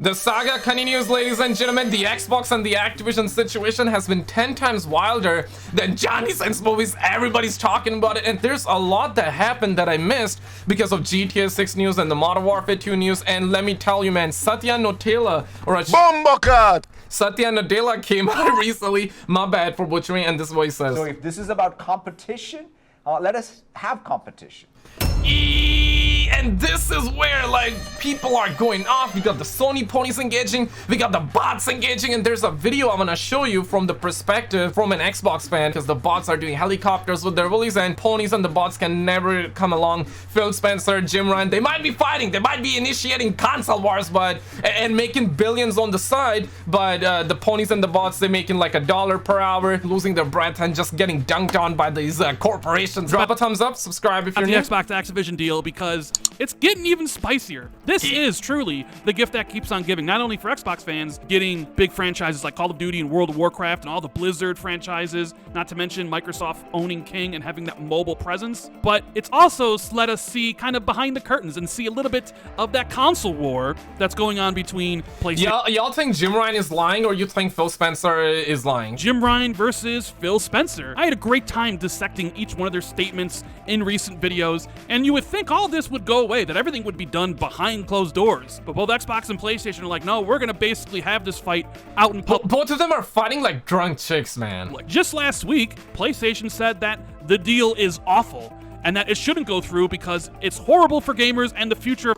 The saga continues, ladies and gentlemen. The Xbox and the Activision situation has been 10 times wilder than Johnny Sins movies. Everybody's talking about it, and there's a lot that happened that I missed because of GTA 6 news and the Modern Warfare 2 news. And let me tell you, man, Satya Nadella, or Satya Nadella came out recently. My bad for butchering, and this is what he says. So if this is about competition, let us have competition. And this is where like people are going off. We got the Sony ponies engaging, we got the bots engaging, and there's a video I'm gonna show you from the perspective from an Xbox fan, because the bots are doing helicopters with their willies, and ponies and the bots can never come along. Phil Spencer, Jim Ryan, they might be fighting, they might be initiating console wars, but and making billions on the side, but the ponies and the bots, they're making like $1 per hour, losing their breath and just getting dunked on by these corporations. Drop a thumbs up, subscribe if you're the new. Xbox-Activision deal, because it's getting even spicier. This is truly the gift that keeps on giving, not only for Xbox fans getting big franchises like Call of Duty and World of Warcraft and all the Blizzard franchises, not to mention Microsoft owning King and having that mobile presence, but it's also let us see kind of behind the curtains and see a little bit of that console war that's going on between PlayStation. Y'all think Jim Ryan is lying, or you think Phil Spencer is lying? Jim Ryan versus Phil Spencer. I had a great time dissecting each one of their statements in recent videos, and you would think all this would go away, that everything would be done behind closed doors. But both Xbox and PlayStation are like, no, we're gonna basically have this fight out in public. Both of them are fighting like drunk chicks, man. Just last week, PlayStation said that the deal is awful and that it shouldn't go through because it's horrible for gamers and the future.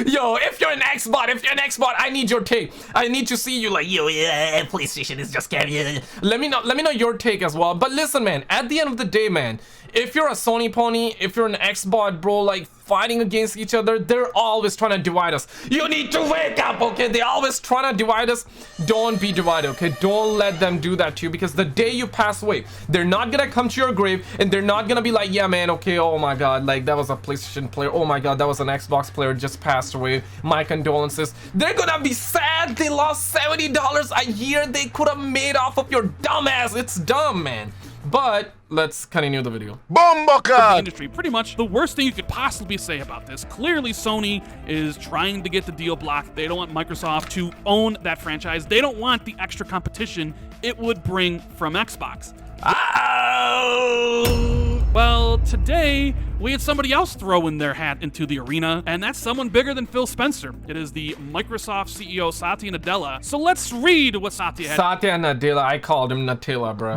Yo, if you're an Xbox, I need your take. I need to see you like, yo, yeah, PlayStation is just kidding. Let me know your take as well. But listen, man, at the end of the day, man, if you're a Sony pony, if you're an Xbox, bro, like fighting against each other, they're always trying to divide us. You need to wake up, okay? They're always trying to divide us. Don't be divided, okay? Don't let them do that to you, because the day you pass away, they're not gonna come to your grave and they're not gonna be like, yeah, man, okay, oh my god, like that was a PlayStation player, oh my god, that was an Xbox player, just passed away, my condolences. They're gonna be sad they lost $70 a year they could have made off of your dumbass. It's dumb, man. But let's continue the video. The industry, pretty much the worst thing you could possibly say about this. Clearly, Sony is trying to get the deal blocked. They don't want Microsoft to own that franchise. They don't want the extra competition it would bring from Xbox. Well, today we had somebody else throw in their hat into the arena, and that's someone bigger than Phil Spencer. It is the Microsoft CEO Satya Nadella. So let's read what Satya had. Satya Nadella, I called him Nutella, bro.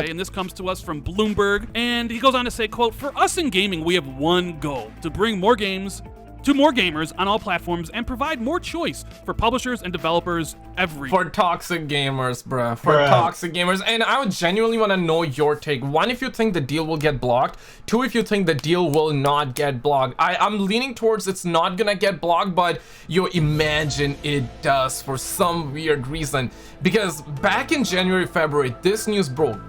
And this comes to us from Bloomberg, and he goes on to say, quote, "For us in gaming, we have one goal: to bring more games to more gamers on all platforms and provide more choice for publishers and developers everywhere." For toxic gamers, bruh. For toxic gamers. And I would genuinely want to know your take. One, if you think the deal will get blocked. Two, if you think the deal will not get blocked. I'm leaning towards it's not gonna get blocked, but you imagine it does for some weird reason. Because back in January, February, this news broke.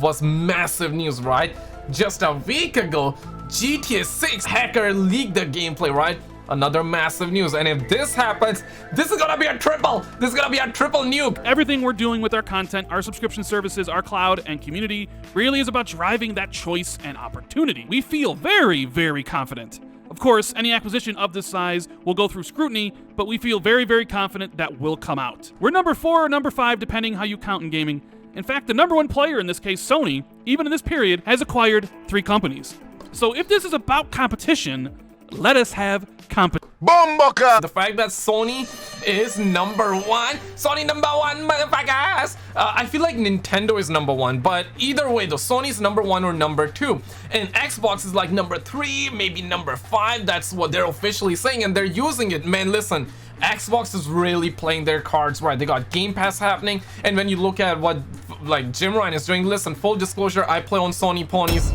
Was massive news, right? Just a week ago, GTA 6 hacker leaked the gameplay, right? Another massive news. And if this happens, this is gonna be a triple. This is gonna be a triple nuke. Everything we're doing with our content, our subscription services, our cloud and community really is about driving that choice and opportunity. We feel very, very confident. Of course, any acquisition of this size will go through scrutiny, but we feel very, very confident that will come out. We're number 4 or number 5, depending how you count in gaming. In fact, the number 1 player in this case, Sony, even in this period, has acquired 3 companies. So if this is about competition, let us have competition. The fact that Sony is number 1, Sony number 1, motherfuckers. I feel like Nintendo is number 1, but either way, though, Sony's number 1 or number 2, and Xbox is like number 3, maybe number 5. That's what they're officially saying, and they're using it. Man, listen, Xbox is really playing their cards right. They got Game Pass happening, and when you look at what like Jim Ryan is doing, listen, full disclosure, I play on Sony ponies.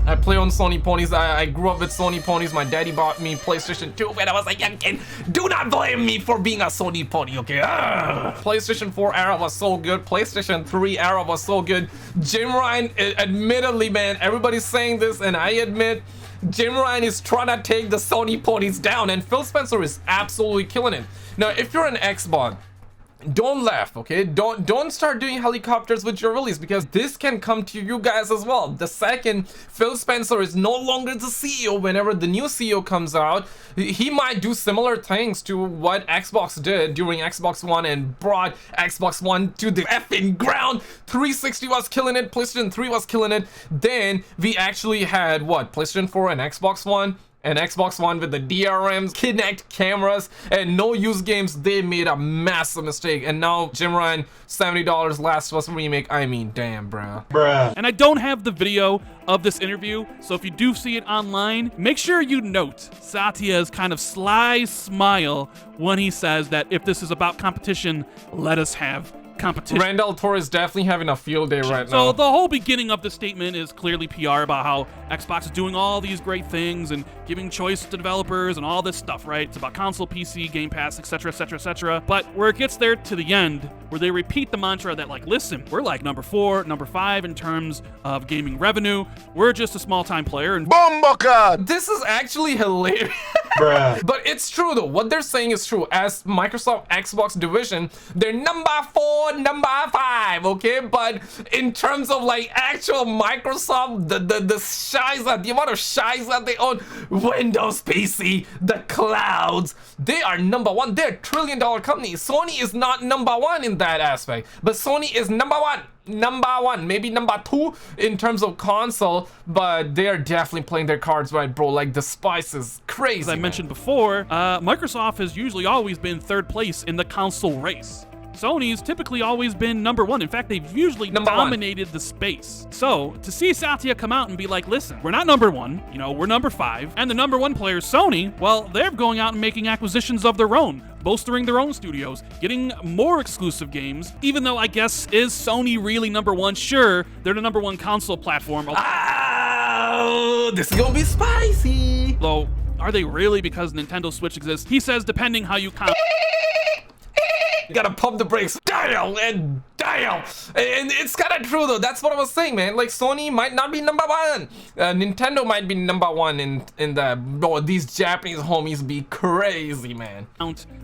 I grew up with Sony ponies. My daddy bought me PlayStation 2 when I was a young kid. Do not blame me for being a Sony pony, okay? PlayStation 4 era was so good. PlayStation 3 era was so good. Jim Ryan, admittedly, man, everybody's saying this, and I admit, Jim Ryan is trying to take the Sony ponies down, and Phil Spencer is absolutely killing it. Now, if you're an Xbox, don't laugh, okay? Don't start doing helicopters with your release, because this can come to you guys as well. The second Phil Spencer is no longer the CEO, whenever the new CEO comes out, he might do similar things to what Xbox did during Xbox One and brought Xbox One to the effing ground. 360 was killing it, PlayStation 3 was killing it. Then we actually had what, PlayStation 4 and Xbox One. And Xbox One with the DRMs, Kinect cameras, and no use games. They made a massive mistake. And now Jim Ryan, $70 Last of Us remake. I mean, damn, bro. And I don't have the video of this interview, so if you do see it online, make sure you note Satya's kind of sly smile when he says that if this is about competition, let us have competition. Randall Thor is definitely having a field day right now. So the whole beginning of the statement is clearly PR about how Xbox is doing all these great things and giving choice to developers and all this stuff, right? It's about console, PC, Game Pass, etc., etc., etc. But where it gets there to the end, where they repeat the mantra that, like, listen, we're like number 4, number 5 in terms of gaming revenue. We're just a small-time player. And this is actually hilarious. But it's true though. What they're saying is true. As Microsoft Xbox division, they're number 4, number 5, okay? But in terms of like actual Microsoft, the shiza, the amount of shiza they own, Windows PC, the clouds, they are number 1. They're a $1 trillion company. Sony is not number 1 in that aspect, but Sony is number 1. Number 1, maybe number 2 in terms of console, but they are definitely playing their cards right, bro. Like, the spice is crazy. As I mentioned before, Microsoft has usually always been 3rd place in the console race. Sony's typically always been number 1. In fact, they've usually dominated the space. So, to see Satya come out and be like, listen, we're not number 1, you know, we're number 5, and the number 1 player, Sony, well, they're going out and making acquisitions of their own, bolstering their own studios, getting more exclusive games, even though I guess, is Sony really number 1? Sure, they're the number 1 console platform. Oh, this is gonna be spicy. Though, are they really, because Nintendo Switch exists? He says, depending how you count. You gotta pump the brakes. Damn, and damn. And it's kind of true though. That's what I was saying, man. Like, Sony might not be number 1. Nintendo might be number 1 in the. Oh, these Japanese homies be crazy, man.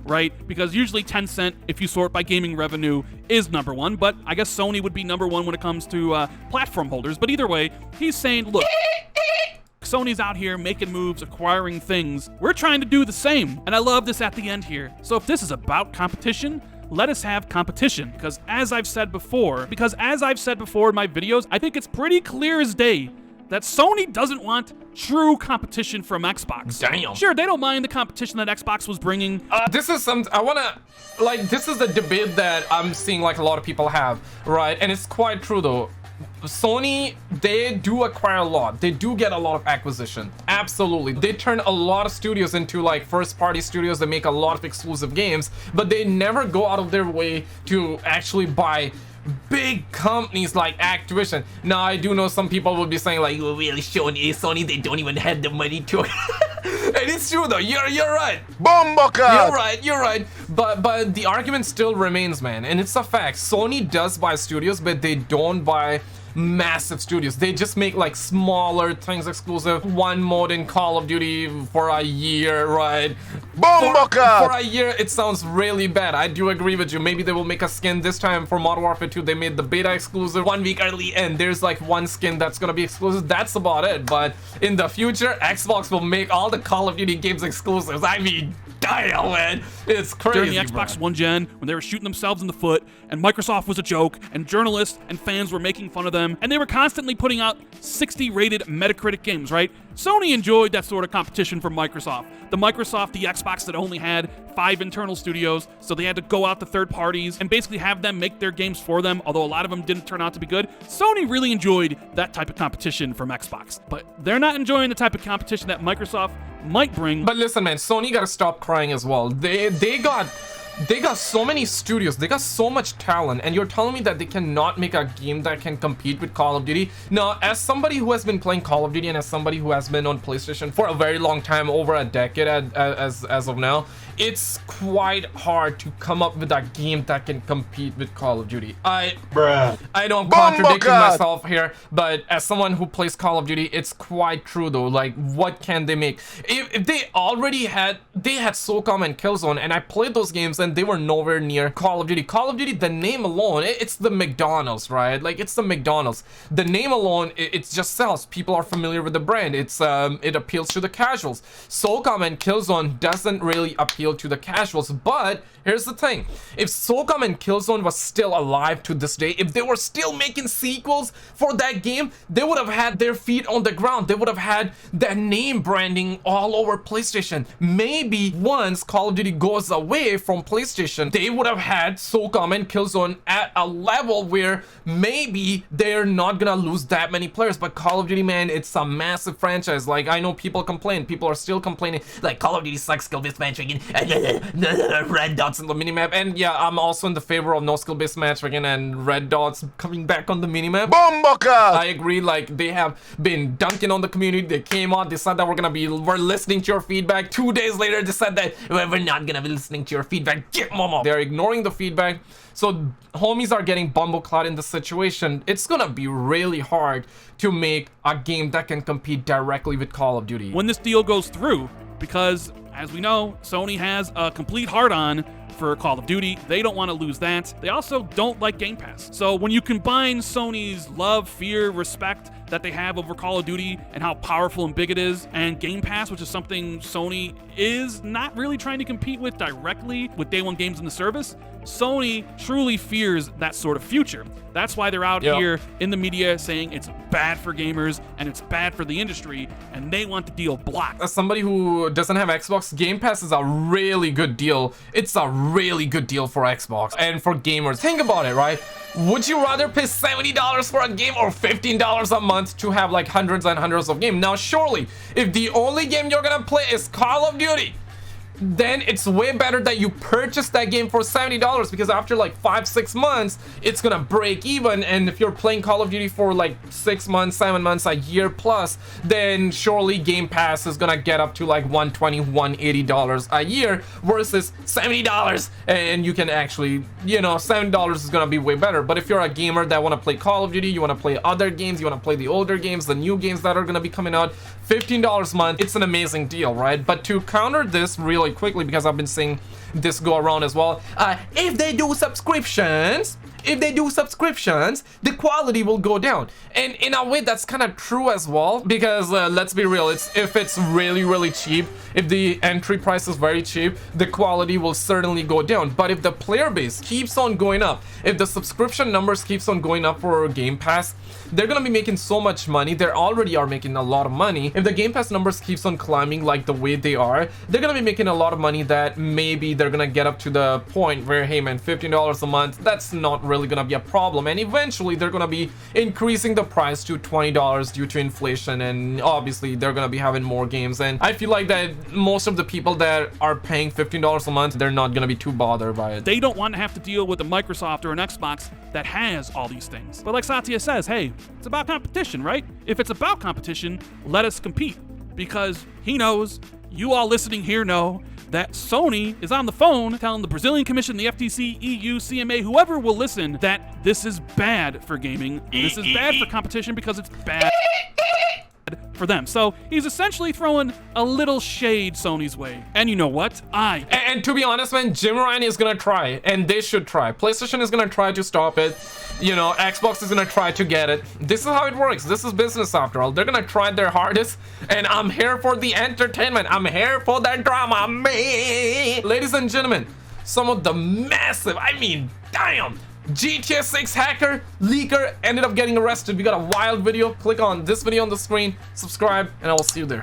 Right? Because usually Tencent, if you sort by gaming revenue, is number 1. But I guess Sony would be number 1 when it comes to platform holders. But either way, he's saying, look. Sony's out here making moves, acquiring things. We're trying to do the same. And I love this at the end here. So if this is about competition, let us have competition. Because as I've said before in my videos, I think it's pretty clear as day that Sony doesn't want true competition from Xbox. Damn. Sure, they don't mind the competition that Xbox was bringing. This is this is the debate that I'm seeing like a lot of people have, right? And it's quite true though. Sony, they do acquire a lot. They do get a lot of acquisition. Absolutely. They turn a lot of studios into like first-party studios that make a lot of exclusive games, but they never go out of their way to actually buy big companies like Activision. Now, I do know some people would be saying like, well, really, Sony, they don't even have the money to. And it's true though. You're right. You're right. But the argument still remains, man, and it's a fact. Sony does buy studios, but they don't buy massive studios. They just make like smaller things exclusive. One mode in Call of Duty for a year, right? For a year, it sounds really bad. I do agree with you. Maybe they will make a skin this time for Modern Warfare 2. They made the beta exclusive 1 week early, and there's like one skin that's gonna be exclusive. That's about it. But in the future, Xbox will make all the Call of Duty games exclusives. I mean, damn, man, it's crazy. During the Xbox One gen, when they were shooting themselves in the foot, and Microsoft was a joke, and journalists and fans were making fun of them, and they were constantly putting out 60 rated Metacritic games, right? Sony enjoyed that sort of competition from Microsoft. The Xbox that only had 5 internal studios, so they had to go out to third parties and basically have them make their games for them, although a lot of them didn't turn out to be good. Sony really enjoyed that type of competition from Xbox, but they're not enjoying the type of competition that Microsoft might bring. But listen, man, Sony gotta stop crying as well. They got so many studios, they got so much talent, and you're telling me that they cannot make a game that can compete with Call of Duty? Now, as somebody who has been playing Call of Duty and as somebody who has been on PlayStation for a very long time, over a decade as of now, it's quite hard to come up with a game that can compete with Call of Duty. I know I'm contradicting myself here, but as someone who plays Call of Duty, it's quite true though. Like, what can they make? If they already had SOCOM and Killzone, and I played those games, and PlayStation, they were nowhere near Call of Duty. Call of Duty, the name alone, it's the McDonald's, right? Like, it's the McDonald's. The name alone, it just sells. People are familiar with the brand. It appeals to the casuals. SOCOM and Killzone doesn't really appeal to the casuals, but here's the thing. If SOCOM and Killzone was still alive to this day, if they were still making sequels for that game, they would have had their feet on the ground. They would have had that name branding all over PlayStation. Maybe once Call of Duty goes away from PlayStation, they would have had SOCOM and Killzone at a level where maybe they're not gonna lose that many players. But Call of Duty, man, it's a massive franchise. Like, I know people complain. People are still complaining, like, Call of Duty sucks, skill-based matchmaking, red dots in the minimap. And yeah, I'm also in the favor of no skill-based matchmaking and red dots coming back on the minimap. I agree, like, they have been dunking on the community. They came out, they said that we're listening to your feedback. 2 days later, they said that we're not gonna be listening to your feedback. Get momo. They're ignoring the feedback. So homies are getting bumbleclad in the situation. It's gonna be really hard to make a game that can compete directly with Call of Duty when this deal goes through, because as we know, Sony has a complete hard-on for Call of Duty. They don't want to lose that. They also don't like Game Pass. So when you combine Sony's love, fear, respect that they have over Call of Duty and how powerful and big it is, and Game Pass, which is something Sony is not really trying to compete with directly with day one games in the service, Sony truly fears that sort of future. That's why they're out here in the media saying it's bad for gamers and it's bad for the industry, and they want the deal blocked. As somebody who doesn't have Xbox, Game Pass is a really good deal. It's a really good deal for Xbox and for gamers. Think about it, right? Would you rather pay $70 for a game or $15 a month to have like hundreds and hundreds of games? Now, surely, if the only game you're gonna play is Call of Duty, then it's way better that you purchase that game for $70, because after like 5-6 months it's gonna break even. And if you're playing Call of Duty for like 6 months, 7 months, a year plus, then surely Game Pass is gonna get up to like $120, $180 a year versus $70. And you can actually, you know, $7 is gonna be way better. But if you're a gamer that want to play Call of Duty, you want to play other games, you want to play the older games, the new games that are gonna be coming out, $15 a month, it's an amazing deal, right? But to counter this really quickly, because I've been seeing this go around as well, if they do subscriptions, the quality will go down. And in a way, that's kind of true as well, because let's be real, if it's really cheap, if the entry price is very cheap, the quality will certainly go down. But if the player base keeps on going up, if the subscription numbers keeps on going up for Game Pass, they're gonna be making so much money. They already are making a lot of money. If the Game Pass numbers keeps on climbing like the way they are, they're gonna be making a lot of money that maybe they're gonna get up to the point where, hey man, $15 a month, that's not really gonna be a problem. And eventually they're gonna be increasing the price to $20 due to inflation, and obviously they're gonna be having more games. And I feel like that most of the people that are paying $15 a month, they're not gonna be too bothered by it. They don't want to have to deal with a Microsoft or an Xbox that has all these things. But like Satya says, hey, it's about competition, right? If it's about competition, let us compete. Because he knows, you all listening here know, that Sony is on the phone telling the Brazilian Commission, the FTC, EU, CMA, whoever will listen, that this is bad for gaming. This is bad for competition because it's bad for them. So he's essentially throwing a little shade Sony's way. And you know what? And to be honest, man, Jim Ryan is gonna try, and they should try. PlayStation is gonna try to stop it. You know, Xbox is gonna try to get it. This is how it works. This is business after all. They're gonna try their hardest, and I'm here for the entertainment. I'm here for that drama, man. Ladies and gentlemen, some of the massive, I mean, damn, GTA 6 hacker, leaker ended up getting arrested. We got a wild video. Click on this video on the screen, subscribe, and I will see you there.